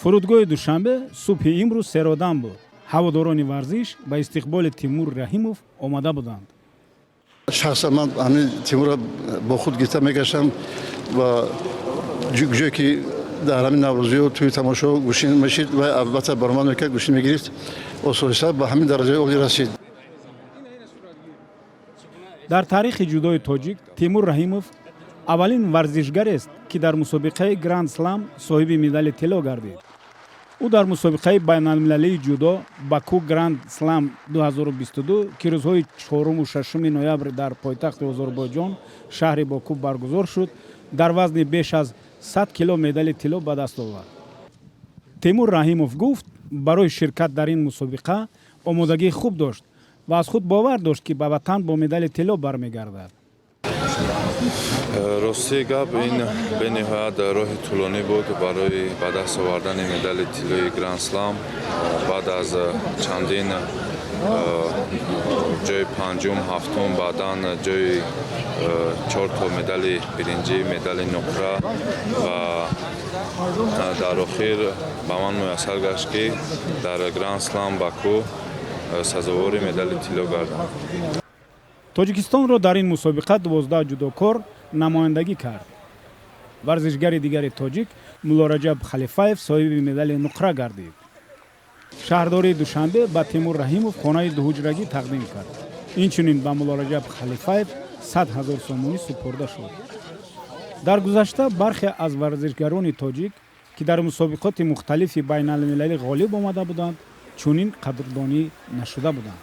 фурудгоҳи душанбе субҳи имрӯз серодан буд. ҳаводорони варзиш ба истиқболи Тимур Раҳимов омада буданд. шахсан ман ҳамин Тимурро бо худ гирифта мегаштам ва ҷое ки дар ҳамин наврӯзиҳо тӯи тамошо гӯшин мешид ва албатта баромад мекард, гӯшин мегирифт, осоиста ба ҳамин дараҷаи олӣ расид. дар таърихи ҷудои тоҷик Тимур Раҳимов аввалин варзишгарест, ки дар мусобиқаи Гранд Слам соҳиби медали тилло гардид. ӯ дар мусобиқаи байналмилалии ҷудо Баку Гранд Слам 2022, ки рӯзҳои 4-у 6 ноябр дар пойтахти Озарбойҷон шаҳри Баку баргузор шуд, дар вазни беш аз 100 кило медали тилло ба даст овард. Тимур Раҳимов гуфт, барои ширкат дар ин мусобиқа омодагии хуб дошт ва аз худ бовар дошт, ки ба ватан бо медали тилло бармегардад. ростии гап ин бениҳоят роҳи тӯлонӣ буд барои ба даст овардани медали тиллои Гранд Слам. баъд аз чандин ҷои панҷум, ҳафтум, баъдан ҷои 4 медали биринҷӣ, медали нуқра ва дар охир ба ман муяссар гашт, ки дар Гранд Слам Баку сазовори медали тилло гардам. тоҷикистонро дар ин мусобиқа 12 ҷудокор намояндагӣ кард. варзишгари дигари тоҷик Муллораҷаб Халифаев соҳиби медали нуқра гардид. шаҳрдории Душанбе ба Тимур Раҳимов хонаи дуҳуҷрагӣ тақдим кард. инчунин ба Муллораҷаб Халифаев 100 000 сомонӣ супурда шуд. дар гузашта бархе аз варзишгарони тоҷик, ки дар мусобиқоти мухталифи байналмилалӣ ғолиб омада буданд, чунин қадрдонӣ нашуда буданд.